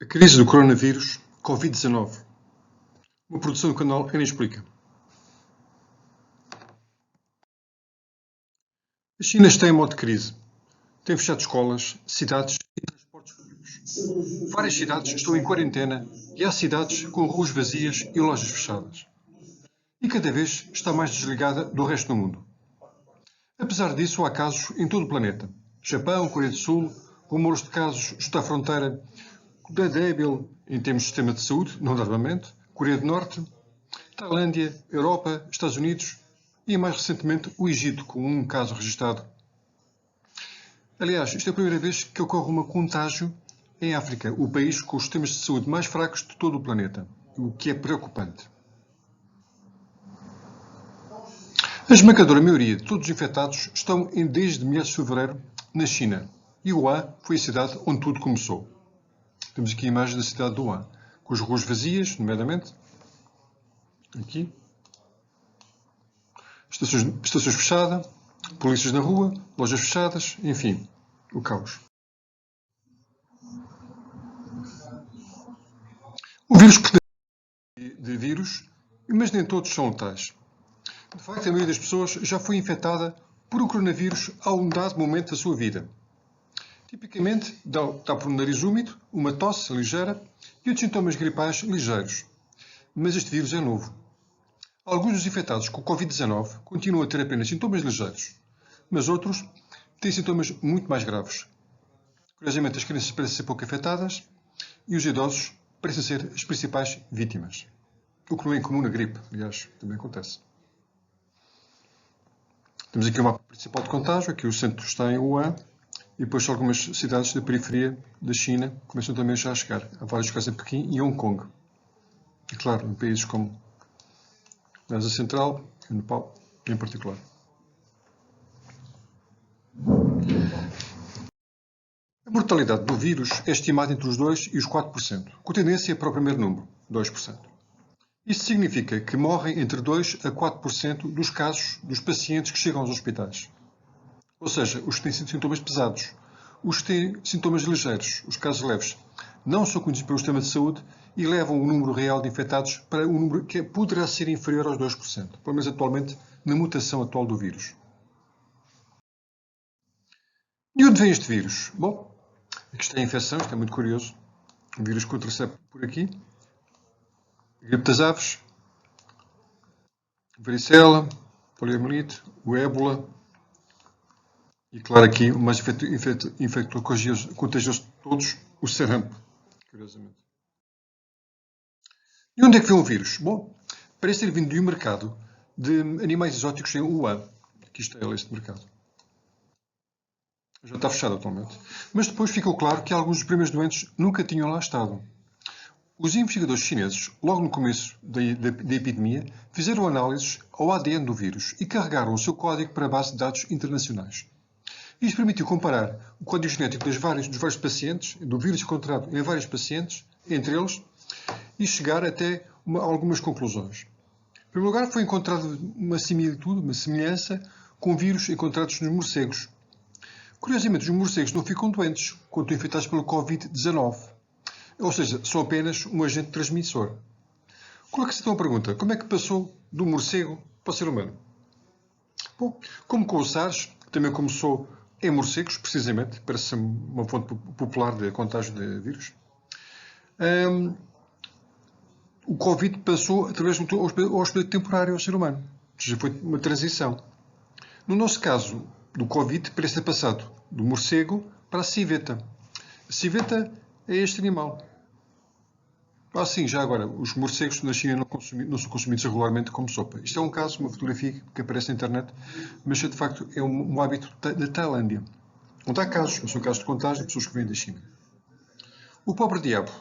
A crise do coronavírus Covid-19. Uma produção do canal Ana Explica. A China está em modo de crise. Tem fechado escolas, cidades e transportes públicos. Várias cidades estão em quarentena e há cidades com ruas vazias e lojas fechadas. E cada vez está mais desligada do resto do mundo. Apesar disso, há casos em todo o planeta. Japão, Coreia do Sul, rumores de casos junto à fronteira da débil em termos de sistema de saúde, não de armamento, Coreia do Norte, Tailândia, Europa, Estados Unidos e, mais recentemente, o Egito, com um caso registado. Aliás, isto é a primeira vez que ocorre uma contágio em África, o país com os sistemas de saúde mais fracos de todo o planeta, o que é preocupante. A esmagadora maioria de todos os infectados estão desde meados de fevereiro na China, e Wuhan foi a cidade onde tudo começou. Temos aqui a imagem da cidade de Wuhan, com as ruas vazias, nomeadamente. Aqui. Estações fechadas, polícias na rua, lojas fechadas, enfim, o caos. O vírus de vírus, mas nem todos são tais. De facto, a maioria das pessoas já foi infectada por um coronavírus a um dado momento da sua vida. Tipicamente, dá por um nariz úmido, uma tosse ligeira e outros sintomas gripais ligeiros. Mas este vírus é novo. Alguns dos infectados com Covid-19 continuam a ter apenas sintomas ligeiros, mas outros têm sintomas muito mais graves. Curiosamente, as crianças parecem ser pouco afetadas e os idosos parecem ser as principais vítimas. O que não é incomum na gripe, aliás, também acontece. Temos aqui o mapa principal de contágio, aqui o centro está em Wuhan, e depois algumas cidades da periferia da China começam também já a chegar. Há vários casos em Pequim e Hong Kong. E claro, em países como a Ásia Central e o Nepal em particular. A mortalidade do vírus é estimada entre os 2% e os 4%, com tendência para o primeiro número, 2%. Isto significa que morrem entre 2% a 4% dos casos dos pacientes que chegam aos hospitais. Ou seja, os que têm sintomas pesados, os que têm sintomas ligeiros, os casos leves, não são conhecidos pelo sistema de saúde e levam o número real de infectados para um número que poderá ser inferior aos 2%, pelo menos atualmente, na mutação atual do vírus. E onde vem este vírus? Bom, aqui está a infecção, isto é muito curioso. O vírus contracebe por aqui. A gripe das aves, varicela, poliomielite, o ébola e, claro, aqui o mais contagioso de todos, o sarampo, curiosamente. E onde é que veio o vírus? Bom, parece ter vindo de um mercado de animais exóticos em Wuhan. Aqui está ele, este mercado. Já está fechado atualmente. Mas depois ficou claro que alguns dos primeiros doentes nunca tinham lá estado. Os investigadores chineses, logo no começo da epidemia, fizeram análises ao ADN do vírus e carregaram o seu código para a base de dados internacionais. Isto permitiu comparar o código genético dos vários pacientes, do vírus encontrado em vários pacientes, entre eles, e chegar até algumas conclusões. Em primeiro lugar, foi encontrada uma similitude, uma semelhança com vírus encontrados nos morcegos. Curiosamente, os morcegos não ficam doentes quando estão infectados pelo Covid-19. Ou seja, são apenas um agente transmissor. Coloca-se então a pergunta, como é que passou do morcego para o ser humano? Bom, como com o SARS, que também começou em morcegos, precisamente, parece uma fonte popular de contágio de vírus, o Covid passou através do hospedeiro temporário ao ser humano. Ou seja, foi uma transição. No nosso caso, do Covid, parece ter passado do morcego para a civeta. A civeta é este animal. Sim, já agora, os morcegos na China não são consumidos regularmente como sopa. Isto é um caso, uma fotografia que aparece na internet, mas de facto é um hábito da Tailândia. Onde há casos, mas são casos de contágio de pessoas que vêm da China. O pobre diabo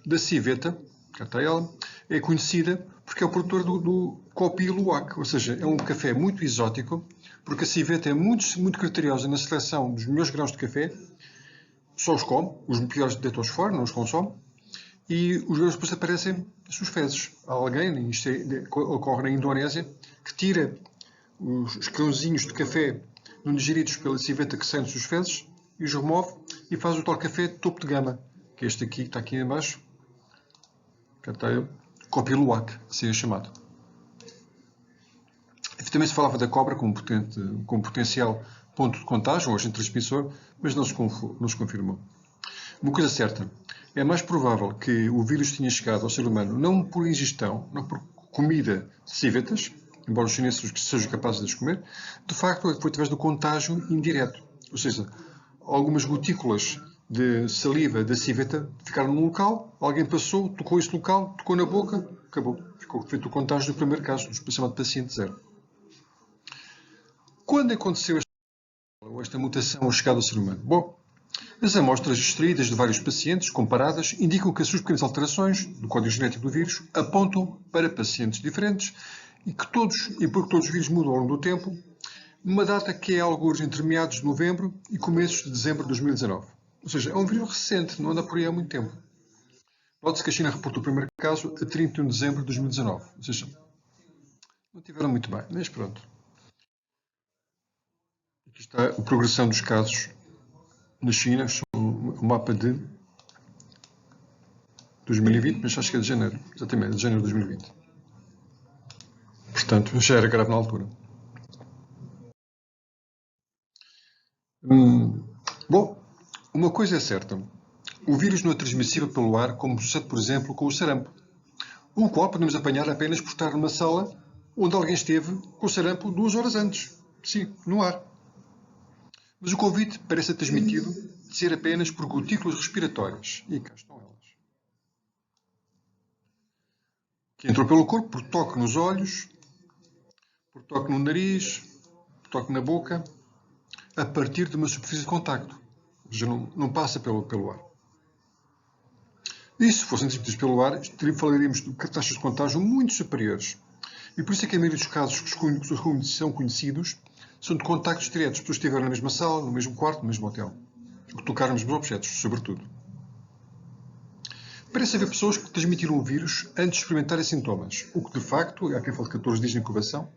da civeta, cá está ela, é conhecida porque é o produtor do Kopi Luwak, ou seja, é um café muito exótico, porque a civeta é muito criteriosa na seleção dos melhores grãos de café, só os come, os piores deita-os fora, não os consome, e os grãos depois aparecem nas suas fezes. Há alguém, isto ocorre na Indonésia, que tira os grãozinhos de café não digeridos pela civeta que saem das suas fezes e os remove e faz o tal café de topo de gama, que é este aqui, que está aqui em baixo. Cá está ele. Copiluac, assim é chamado. E também se falava da cobra como potencial ponto de contágio, ou agente transmissor, mas não se confirmou. Uma coisa certa, é mais provável que o vírus tenha chegado ao ser humano não por ingestão, não por comida de civetas, embora os chineses sejam capazes de as comer, de facto foi através do contágio indireto. Ou seja, algumas gotículas de saliva da civeta ficaram num local, alguém passou, tocou esse local, tocou na boca, acabou. Ficou feito o contágio do primeiro caso, do chamado paciente zero. Quando aconteceu esta mutação ao chegada ao ser humano? Bom, as amostras extraídas de vários pacientes, comparadas, indicam que as suas pequenas alterações do código genético do vírus apontam para pacientes diferentes e porque todos os vírus mudam ao longo do tempo, numa data que é alguns entre meados de novembro e começos de dezembro de 2019. Ou seja, é um vírus recente, não anda por aí há muito tempo. Nota-se que a China reportou o primeiro caso a 31 de dezembro de 2019. Ou seja, não tiveram muito bem, mas pronto. Aqui está a progressão dos casos na China, o mapa de 2020, mas acho que é de janeiro, exatamente, de janeiro de 2020. Portanto, já era grave na altura. Bom, uma coisa é certa. O vírus não é transmissível pelo ar, como sucede, por exemplo, com o sarampo, o qual podemos apanhar apenas por estar numa sala onde alguém esteve com o sarampo 2 horas antes. Sim, no ar. Mas o Covid parece ser transmitido de ser apenas por gotículas respiratórias. E cá estão elas. Que entrou pelo corpo por toque nos olhos, por toque no nariz, por toque na boca, a partir de uma superfície de contacto. Ou seja, não passa pelo ar. E se fossem transmitidos pelo ar, falaríamos de taxas de contágio muito superiores. E por isso é que a maioria dos casos que são conhecidos são de contactos diretos. As pessoas estiveram na mesma sala, no mesmo quarto, no mesmo hotel. Que tocaram os mesmos objetos, sobretudo. Parece haver pessoas que transmitiram o vírus antes de experimentarem sintomas. O que, de facto, há quem fala de 14 dias de incubação.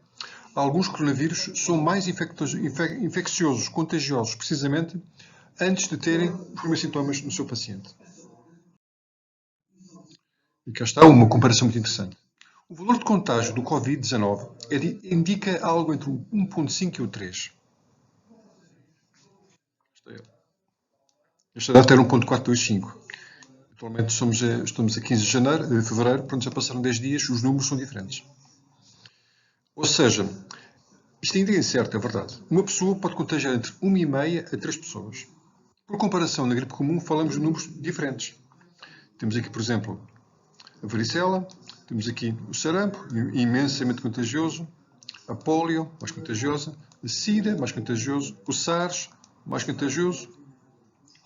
Alguns coronavírus são mais infecciosos, contagiosos, precisamente antes de terem os primeiros sintomas no seu paciente. E cá está uma comparação muito interessante. O valor de contágio do Covid-19 indica algo entre o 1.5 e o 3. Esta data era 1.425. Atualmente estamos a 15 de fevereiro, pronto, já passaram 10 dias, os números são diferentes. Ou seja, isto ainda é incerto, é verdade. Uma pessoa pode contagiar entre 1,5 a 3 pessoas. Por comparação, na gripe comum falamos de números diferentes. Temos aqui, por exemplo, a varicela, temos aqui o sarampo, imensamente contagioso, a polio, mais contagiosa, a sida, mais contagioso, o SARS, mais contagioso,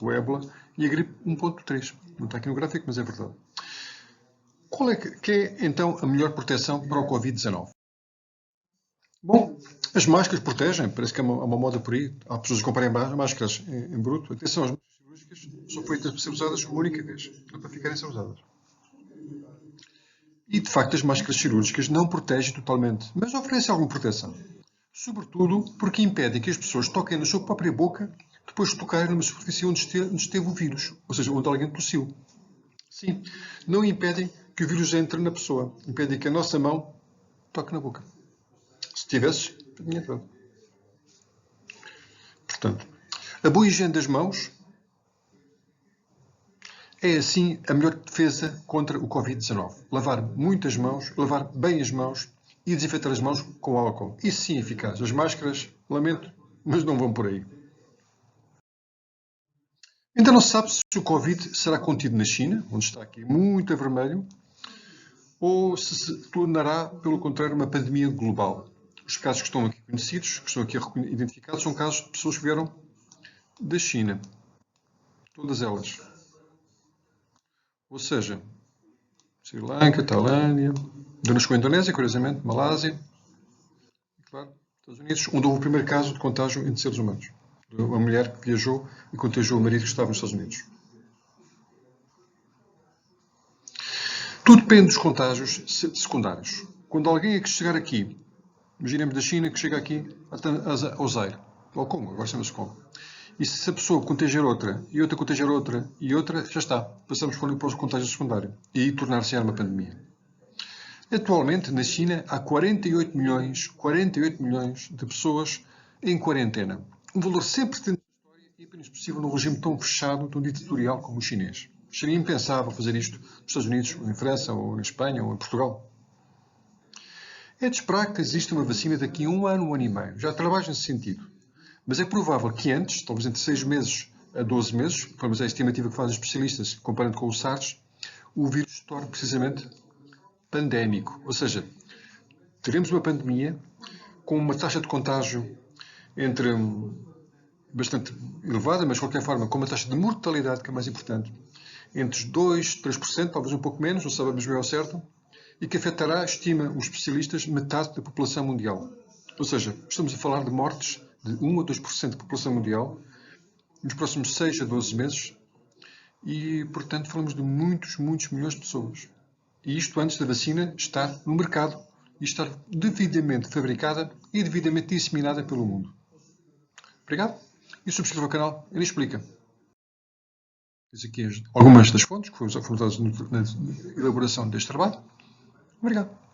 o ébola e a gripe 1.3. Não está aqui no gráfico, mas é verdade. Qual é que é, então, a melhor proteção para o Covid-19? Bom, as máscaras protegem, parece que é uma moda por aí. Há pessoas que comprarem máscaras em bruto. Atenção, as máscaras cirúrgicas são feitas para ser usadas uma única vez, não para ficarem sem usadas. E, de facto, as máscaras cirúrgicas não protegem totalmente, mas oferecem alguma proteção. Sobretudo porque impedem que as pessoas toquem na sua própria boca depois de tocarem numa superfície onde esteve o vírus, ou seja, onde alguém tossiu. Sim, não impedem que o vírus entre na pessoa, impedem que a nossa mão toque na boca. Se tivesses, tinha entrado. Portanto, a boa higiene das mãos é, assim, a melhor defesa contra o Covid-19. Lavar muitas mãos, lavar bem as mãos e desinfetar as mãos com álcool. Isso sim é eficaz. As máscaras, lamento, mas não vão por aí. Ainda não se sabe se o Covid será contido na China, onde está aqui muito a vermelho, ou se tornará, pelo contrário, uma pandemia global. Os casos que estão aqui conhecidos, que estão aqui identificados, são casos de pessoas que vieram da China. Todas elas. Ou seja, Sri Lanka, Tailândia, onde chegou a Indonésia, curiosamente, Malásia, e, claro, Estados Unidos, onde houve o primeiro caso de contágio entre seres humanos. Uma mulher que viajou e contagiou o marido que estava nos Estados Unidos. Tudo depende dos contágios secundários. Quando alguém é que chegar aqui, imaginemos da China que chega aqui ao Zaire, ou Congo, agora chama-se Congo, E se a pessoa contagiar outra, e outra contagiar outra, e outra, já está. Passamos para o contágio secundário. E aí tornar-se uma pandemia. Atualmente, na China, há 48 milhões de pessoas em quarentena. Um valor sempre presente na história e apenas possível num regime tão fechado, tão ditatorial como o chinês. Seria impensável fazer isto nos Estados Unidos, ou em França, ou em Espanha, ou em Portugal. É de esperar que exista uma vacina daqui a um ano e meio. Já trabalho nesse sentido. Mas é provável que antes, talvez entre 6 meses a 12 meses, mas é a estimativa que fazem os especialistas, comparando com o SARS, o vírus se torne precisamente pandémico. Ou seja, teremos uma pandemia com uma taxa de contágio entre bastante elevada, mas de qualquer forma com uma taxa de mortalidade, que é mais importante, entre 2% e 3%, talvez um pouco menos, não sabemos bem ao certo, e que afetará, estima os especialistas, metade da população mundial. Ou seja, estamos a falar de mortes de 1 a 2% da população mundial nos próximos 6 a 12 meses e, portanto, falamos de muitos milhões de pessoas. E isto antes da vacina estar no mercado e estar devidamente fabricada e devidamente disseminada pelo mundo. Obrigado e subscreva o canal, ele explica. Fiz aqui algumas das fontes que foram usadas na elaboração deste trabalho. Obrigado.